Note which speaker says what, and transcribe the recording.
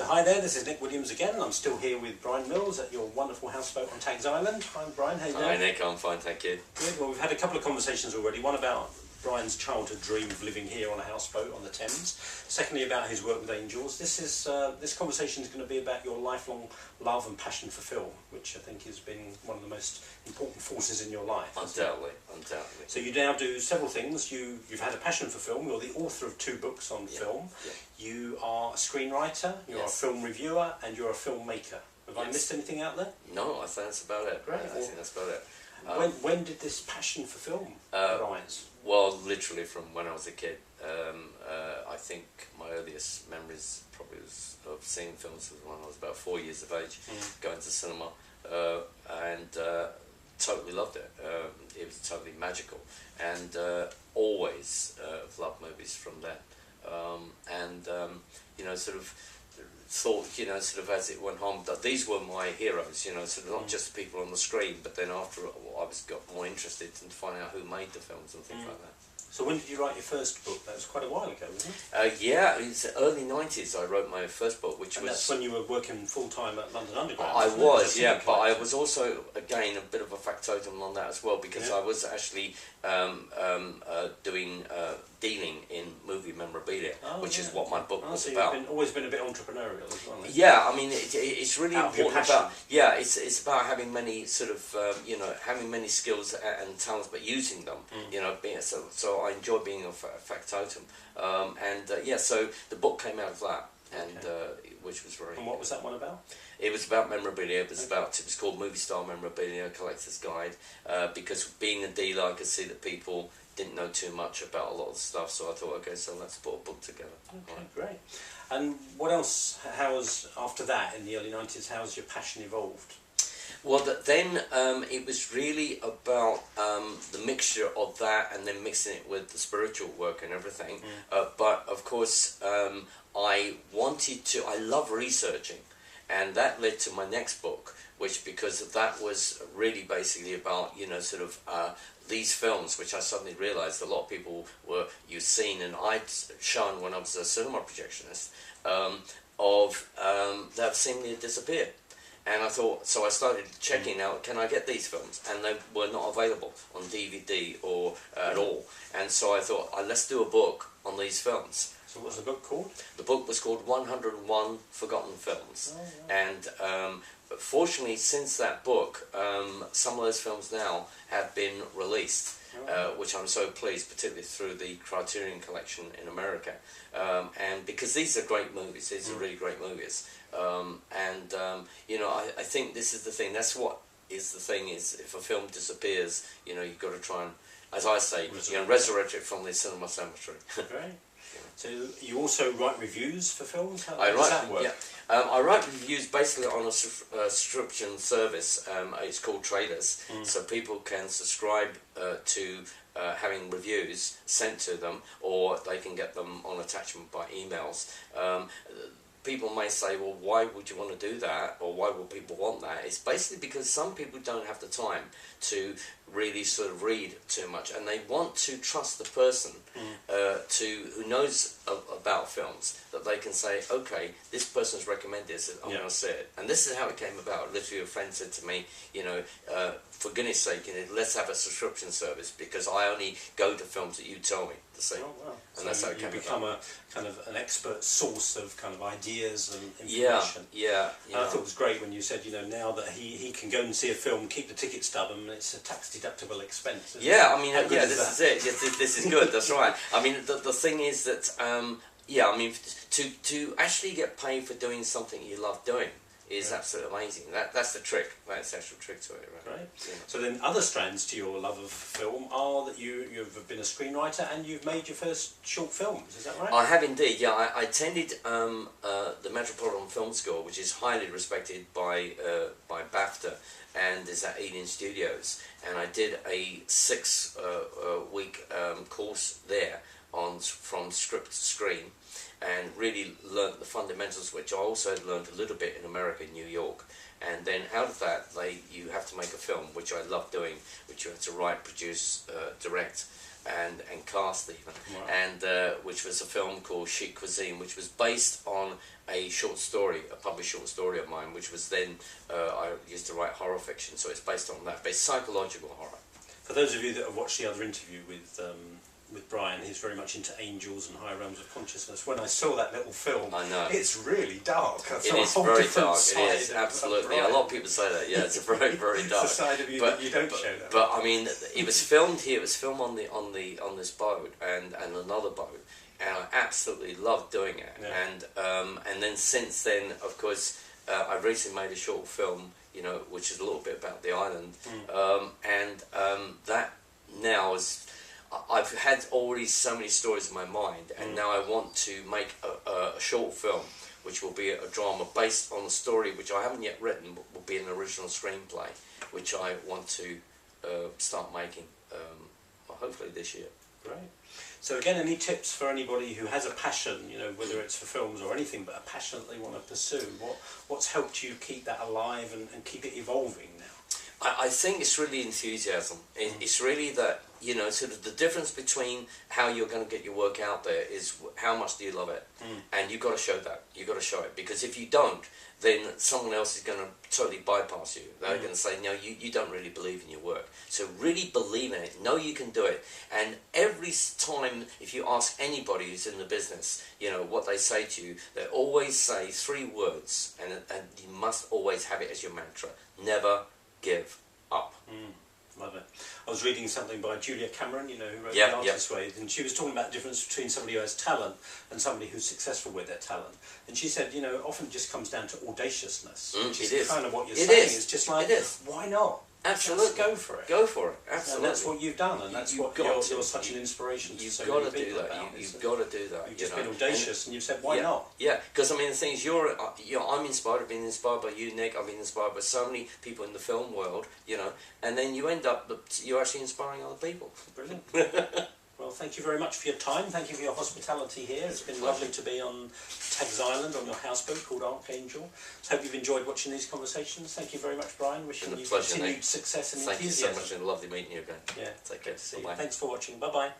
Speaker 1: So hi there, this is Nick Williams again. I'm still here with Brian Mills at your wonderful houseboat on Tags Island. Hi Brian, how you doing?
Speaker 2: Hi Nick, I'm fine, thank you.
Speaker 1: Good, well we've had a couple of conversations already. One about Brian's childhood dream of living here on a houseboat on the Thames. Secondly, about his work with angels. This conversation is going to be about your lifelong love and passion for film, which I think has been one of the most important forces in your life.
Speaker 2: Undoubtedly.
Speaker 1: So you now do several things. You've had a passion for film. You're the author of 2 books on film.
Speaker 2: Yeah.
Speaker 1: You are a screenwriter. You're a film reviewer, and you're a filmmaker. Have I missed anything out there?
Speaker 2: No, I think that's about it.
Speaker 1: Great.
Speaker 2: I think that's about it.
Speaker 1: When did this passion for film arise?
Speaker 2: Well, literally from when I was a kid. I think my earliest memories probably was of seeing films was when I was about 4 years of age, going to cinema, and totally loved it. It was totally magical, and always loved movies from then. You know, sort of thought, you know, sort of as it went on, that these were my heroes, you know, sort of not just the people on the screen, but then after I got more interested in finding out who made the films and things like that.
Speaker 1: So when did you write your first book? That was quite a while ago, wasn't it?
Speaker 2: Yeah, it's the early 90s I wrote my first book, which
Speaker 1: and
Speaker 2: was...
Speaker 1: that's when you were working full-time at London Underground.
Speaker 2: I was, yeah, but I was also, again, a bit of a factotum on that as well, because I was actually doing dealing in movie memorabilia, which is what my book was about.
Speaker 1: You've always been a bit entrepreneurial as well.
Speaker 2: Yeah, I mean, it's really important about, it's about having many sort of, you know, having many skills and talents, but using them, you know, being, so I enjoy being a factotum. Yeah, so the book came out of that, and which was very...
Speaker 1: And what was that one about?
Speaker 2: It was about memorabilia. It was about, it was called Movie Star Memorabilia, Collector's Guide, because being a dealer, I could see that people didn't know too much about a lot of the stuff, so I thought, okay, so let's put a book together.
Speaker 1: Okay, great. And what else, after that, in the early 90s, how has your passion evolved?
Speaker 2: Well, then it was really about the mixture of that and then mixing it with the spiritual work and everything. But of course, I love researching, and that led to my next book, which, because that was really basically about, you know, sort of these films, which I suddenly realised a lot of people you'd seen, and I'd shown when I was a cinema projectionist, that have seemingly disappeared. And I thought, so I started checking out, can I get these films? And they were not available on DVD or at all. And so I thought, let's do a book on these films.
Speaker 1: So what's the book called? The
Speaker 2: book was called 101 Forgotten Films.
Speaker 1: Oh, yeah.
Speaker 2: And fortunately, since that book, some of those films now have been released. Which I'm so pleased, particularly through the Criterion Collection in America, and because these are great movies, these are really great movies, you know, I think this is the thing. That's what is the thing is, if a film disappears, you know, you've got to try and, as I say, you know, resurrect it from the cinema cemetery.
Speaker 1: Great. So you also write reviews for films? How
Speaker 2: does
Speaker 1: that work?
Speaker 2: Yeah. I write reviews basically on a subscription service. It's called Trailers, so people can subscribe to having reviews sent to them, or they can get them on attachment by emails. People may say, well, why would you want to do that, or why would people want that? It's basically because some people don't have the time to really sort of read too much, and they want to trust the person who knows about films, that they can say, okay, this person's recommended this, I'm going to see it. And this is how it came about. Literally, a friend said to me, you know, for goodness sake, you know, let's have a subscription service, because I only go to films that you tell me to see.
Speaker 1: Oh, wow.
Speaker 2: And so that's how it
Speaker 1: you become a kind of an expert source of kind of ideas and information.
Speaker 2: Yeah.
Speaker 1: And I thought it was great when you said, you know, now that he can go and see a film, keep the ticket stub, and it's a tax-deductible expense.
Speaker 2: Yeah, I mean, yeah, this is it. Yes, this is good. That's right. I mean, the thing is that, yeah, I mean, to actually get paid for doing something you love doing is absolutely amazing. That's the trick. That's the actual trick to it, right?
Speaker 1: Right.
Speaker 2: Yeah.
Speaker 1: So then, other strands to your love of film are that you've been a screenwriter and you've made your first short films. Is that right?
Speaker 2: I have indeed. Yeah, I attended the Metropolitan Film School, which is highly respected by BAFTA, and is at Eden Studios. And I did a 6-week course there from script to screen, and really learnt the fundamentals, which I also learned a little bit in America, New York. And then out of that, you have to make a film, which I love doing, which you have to write, produce, direct, and cast even. Wow. And which was a film called Chic Cuisine, which was based on a short story, a published short story of mine, which was then I used to write horror fiction, so it's based on that, but it's psychological horror.
Speaker 1: For those of you that have watched the other interview with Brian, he's very much into angels and higher realms of consciousness. When I saw that little film,
Speaker 2: I know
Speaker 1: it's really dark.
Speaker 2: it is very dark. It is absolutely. A lot of people say that. Yeah, it's very very dark.
Speaker 1: It's a side of you that you don't show that.
Speaker 2: But I mean, it was filmed here. It was filmed on this boat and another boat, and I absolutely loved doing it.
Speaker 1: Yeah.
Speaker 2: And then since then, of course, I recently made a short film, you know, which is a little bit about the island, that now is. I've had already so many stories in my mind, and now I want to make a short film, which will be a drama based on a story which I haven't yet written, but will be an original screenplay, which I want to start making, well, hopefully this year.
Speaker 1: Great. So again, any tips for anybody who has a passion, you know, whether it's for films or anything, but a passion that they want to pursue? What's helped you keep that alive and keep it evolving now?
Speaker 2: I think it's really enthusiasm. It's really that, you know, sort of the difference between how you're going to get your work out there is how much do you love it. And you've got to show that. You've got to show it. Because if you don't, then someone else is going to totally bypass you. They're going to say, no, you don't really believe in your work. So really believe in it. Know you can do it. And every time, if you ask anybody who's in the business, you know, what they say to you, they always say 3 words. And you must always have it as your mantra. Never give up.
Speaker 1: Love it. I was reading something by Julia Cameron, you know, who wrote
Speaker 2: Yeah,
Speaker 1: The Artist's Way, and she was talking about the difference between somebody who has talent and somebody who's successful with their talent. And she said, you know, often it just comes down to audaciousness, which is kind of what you're saying. It's just like, why not?
Speaker 2: Absolutely.
Speaker 1: Just go for it.
Speaker 2: Go for it. Absolutely.
Speaker 1: And that's what you've done, and that's what you're such an inspiration to so many people about.
Speaker 2: You've got to do that.
Speaker 1: You've just been audacious, and you've said, why not?
Speaker 2: Yeah, because I mean, the thing is, I'm inspired. I've been inspired by you, Nick. I've been inspired by so many people in the film world, you know, and then you end up, you're actually inspiring other people.
Speaker 1: Brilliant. Well, thank you very much for your time. Thank you for your hospitality here. It's been lovely to be on Tags Island on your houseboat called Archangel. So hope you've enjoyed watching these conversations. Thank you very much, Brian. Wishing you continued success and enthusiasm.
Speaker 2: Thank you so much, and lovely meeting you again.
Speaker 1: Yeah.
Speaker 2: Take care. See you.
Speaker 1: Thanks for watching. Bye-bye.